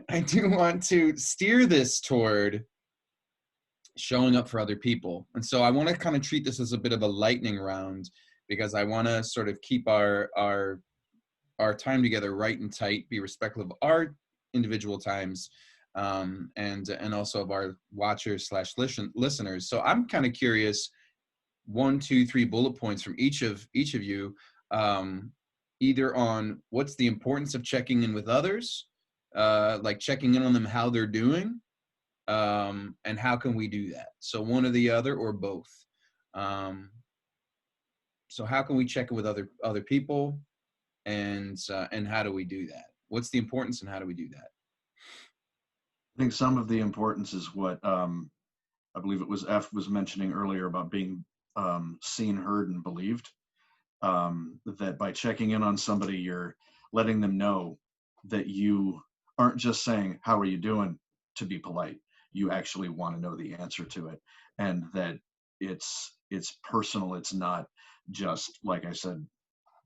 I do want to steer this toward showing up for other people. And so I want to kind of treat this as a bit of a lightning round, because I want to sort of keep our time together right and tight, be respectful of our individual times, and also of our watchers / listeners. So I'm kind of curious, 1, 2, 3 bullet points from each of you, either on what's the importance of checking in with others, like checking in on them, how they're doing, and how can we do that? So one or the other, or both. So how can we check in with other people, and how do we do that? What's the importance, and how do we do that? I think some of the importance is what I believe it was F was mentioning earlier about being seen, heard, and believed. That by checking in on somebody, you're letting them know that you aren't just saying, how are you doing, to be polite. You actually want to know the answer to it, and that it's personal. It's not just, like I said,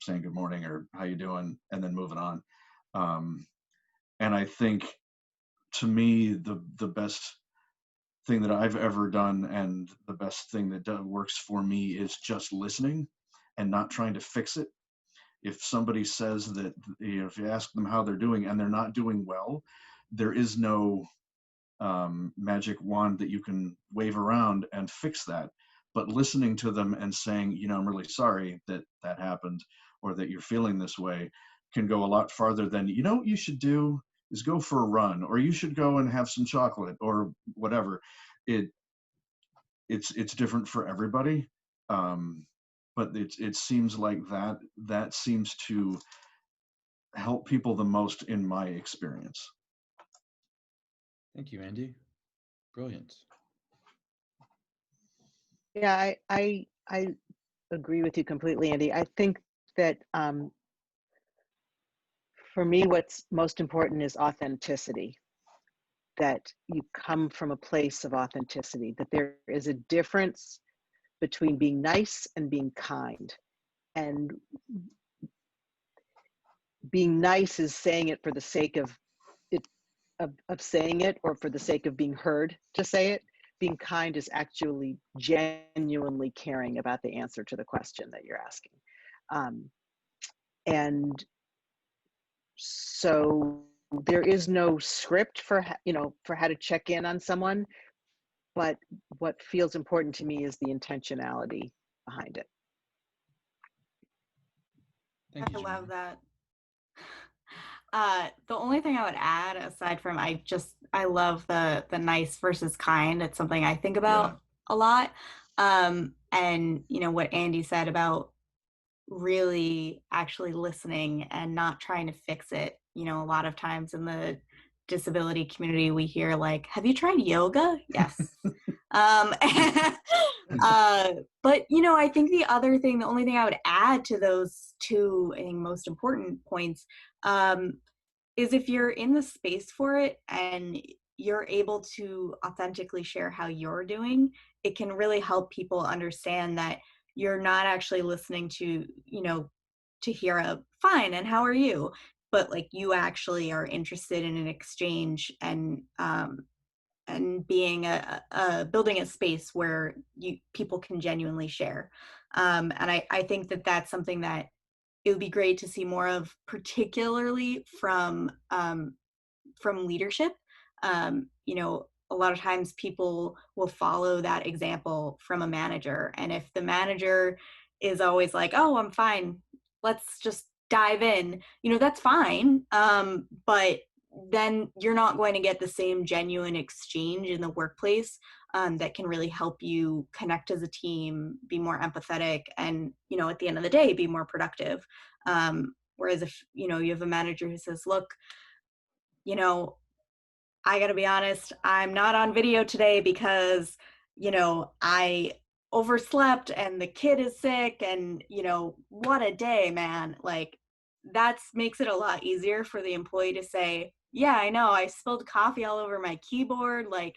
saying good morning or how you doing and then moving on. And I think, to me, the best thing that I've ever done, and the best thing that works for me, is just listening and not trying to fix it. If somebody says that, if you ask them how they're doing and they're not doing well, there is no magic wand that you can wave around and fix that. But listening to them and saying, I'm really sorry that happened, or that you're feeling this way, can go a lot farther than, what you should do is go for a run, or you should go and have some chocolate, or whatever. It's different for everybody. But it seems like that seems to help people the most, in my experience. Thank you, Andy. Brilliant. Yeah, I agree with you completely, Andy. I think that for me, what's most important is authenticity. That you come from a place of authenticity, that there is a difference between being nice and being kind. And being nice is saying it for the sake of it, of saying it, or for the sake of being heard to say it. Being kind is actually genuinely caring about the answer to the question that you're asking. And so there is no script for how to check in on someone, but what feels important to me is the intentionality behind it. Thank you, I love Joanne. that. The only thing I would add, aside from I love the nice versus kind. It's something I think about a lot. And what Andy said about really actually listening and not trying to fix it. A lot of times in the disability community, we hear like, have you tried yoga? Yes. But I think the only thing I would add to those two, I think, most important points, is if you're in the space for it and you're able to authentically share how you're doing, it can really help people understand that you're not actually listening to, to hear a fine and how are you? but like you actually are interested in an exchange and being building a space where people can genuinely share. And I think that that's something that it would be great to see more of, particularly from leadership. You know, a lot of times people will follow that example from a manager. And if the manager is always like, oh, I'm fine, let's just dive in, you know, that's fine. But then you're not going to get the same genuine exchange in the workplace that can really help you connect as a team, be more empathetic, and, you know, at the end of the day, be more productive. Whereas if, you know, you have a manager who says, look, you know, I gotta be honest, I'm not on video today because, you know, I overslept and the kid is sick and, you know, what a day, man. Like, that makes it a lot easier for the employee to say, yeah, I know, I spilled coffee all over my keyboard. Like,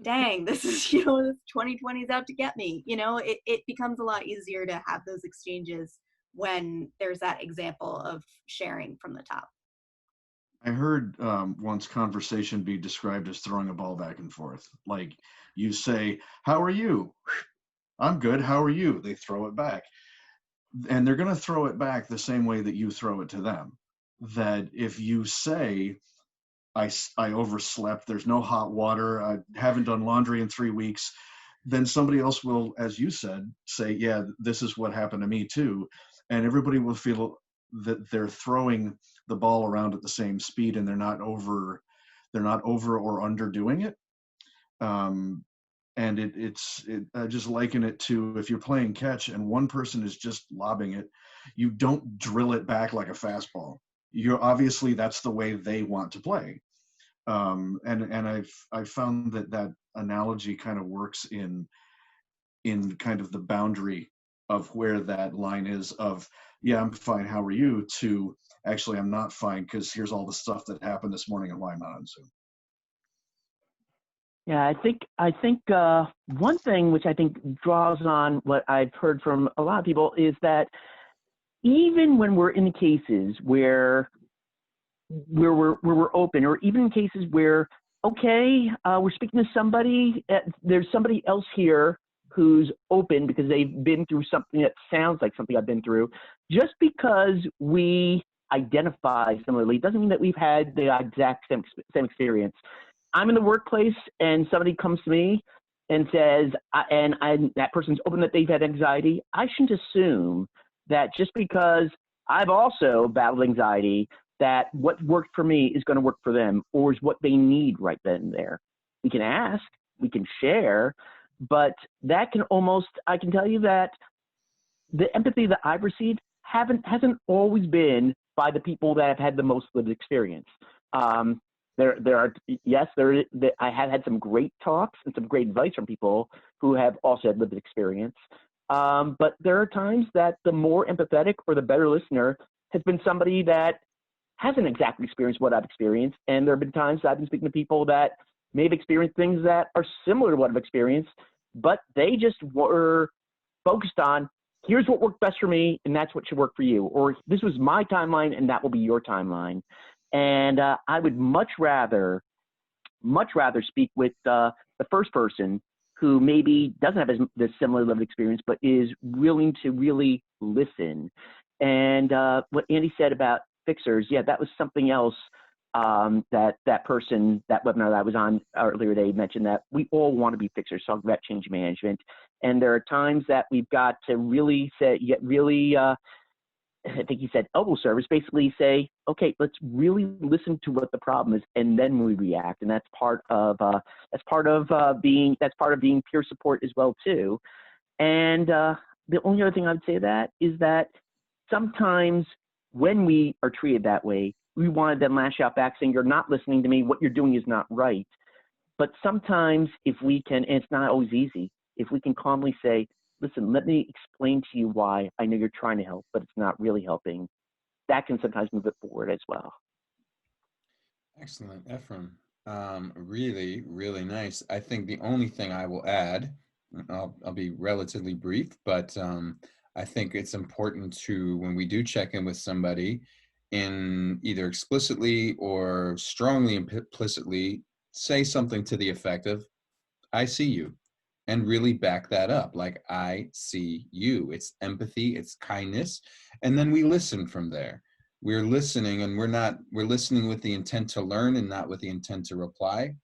dang, this is, you know, this 2020 is out to get me. You know, it becomes a lot easier to have those exchanges when there's that example of sharing from the top. I heard once conversation be described as throwing a ball back and forth. Like you say, how are you? I'm good. How are you? They throw it back. And they're going to throw it back the same way that you throw it to them. That if you say, I overslept, there's no hot water, I haven't done laundry in 3 weeks, then somebody else will, as you said, say, yeah, this is what happened to me too. And everybody will feel that they're throwing the ball around at the same speed and they're not over or underdoing it. And I just liken it to, if you're playing catch and one person is just lobbing it, you don't drill it back like a fastball. You're obviously, that's the way they want to play. And I've found that analogy kind of works in kind of the boundary of where that line is of, yeah, I'm fine, how are you, to actually, I'm not fine because here's all the stuff that happened this morning and why I'm not on Zoom. Yeah, I think one thing which I think draws on what I've heard from a lot of people is that even when we're in cases where we're open, or even in cases where, okay, we're speaking to somebody, there's somebody else here who's open because they've been through something that sounds like something I've been through, just because we identify similarly doesn't mean that we've had the exact same experience. I'm in the workplace and somebody comes to me and says, that person's open that they've had anxiety, I shouldn't assume that just because I've also battled anxiety, that what worked for me is going to work for them, or is what they need right then and there. We can ask, we can share, but that can almost, I can tell you that the empathy that I've received hasn't always been by the people that have had the most lived experience. There are, yes, I have had some great talks and some great advice from people who have also had lived experience. But there are times that the more empathetic or the better listener has been somebody that hasn't exactly experienced what I've experienced. And there have been times I've been speaking to people that may have experienced things that are similar to what I've experienced, but they just were focused on, here's what worked best for me, and that's what should work for you. Or this was my timeline, and that will be your timeline. And I would much rather speak with the first person who maybe doesn't have this similar level of experience, but is willing to really listen. And what Andy said about fixers, yeah, that was something else that person, that webinar that I was on earlier today mentioned, that we all want to be fixers, talking about change management. And there are times that we've got to really say, I think he said elbow service, basically say, okay, let's really listen to what the problem is, and then we react. And that's part of being peer support as well too. And the only other thing I would say that is that sometimes when we are treated that way, we want to then lash out back saying, you're not listening to me, what you're doing is not right. But sometimes if we can, and it's not always easy, if we can calmly say, listen, let me explain to you why I know you're trying to help, but it's not really helping, that can sometimes move it forward as well. Excellent, Efrem. Really, really nice. I think the only thing I will add, I'll be relatively brief, but I think it's important to, when we do check in with somebody, in either explicitly or strongly implicitly say something to the effect of, I see you, and really back that up. Like, I see you. It's empathy, it's kindness. And then we listen from there. We're listening, and we're listening with the intent to learn and not with the intent to reply.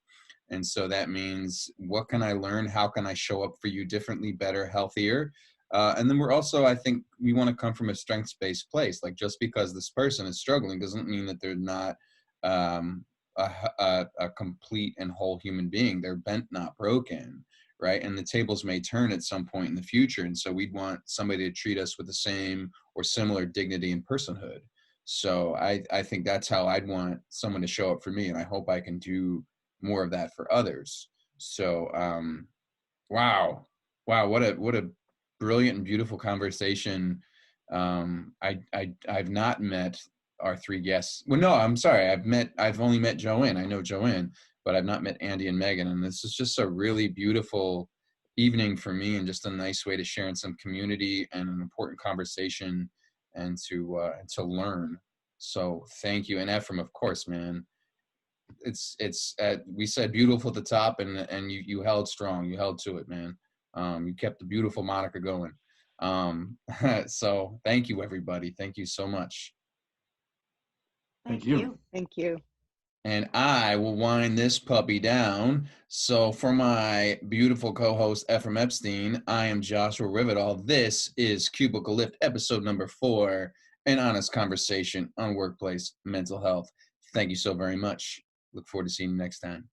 And so that means, what can I learn? How can I show up for you differently, better, healthier? And then we're also, I think we want to come from a strengths-based place. Like, just because this person is struggling doesn't mean that they're not um, a complete and whole human being. They're bent, not broken, right? And the tables may turn at some point in the future. And so we'd want somebody to treat us with the same or similar dignity and personhood. So I think that's how I'd want someone to show up for me. And I hope I can do more of that for others. So wow, what a brilliant and beautiful conversation. I've not met our three guests. Well, no, I'm sorry, I've only met Joanne. I know Joanne, but I've not met Andy and Megan. And this is just a really beautiful evening for me, and just a nice way to share in some community and an important conversation, and to learn. So thank you. And Efrem, of course, man, it's we said beautiful at the top, and you held strong. You held to it, man. You kept the beautiful moniker going. So thank you, everybody. Thank you so much. Thank you. Thank you. And I will wind this puppy down. So for my beautiful co-host, Efrem Epstein, I am Joshua Rivedal. This is Cubicle Lift, episode number 4, an honest conversation on workplace mental health. Thank you so very much. Look forward to seeing you next time.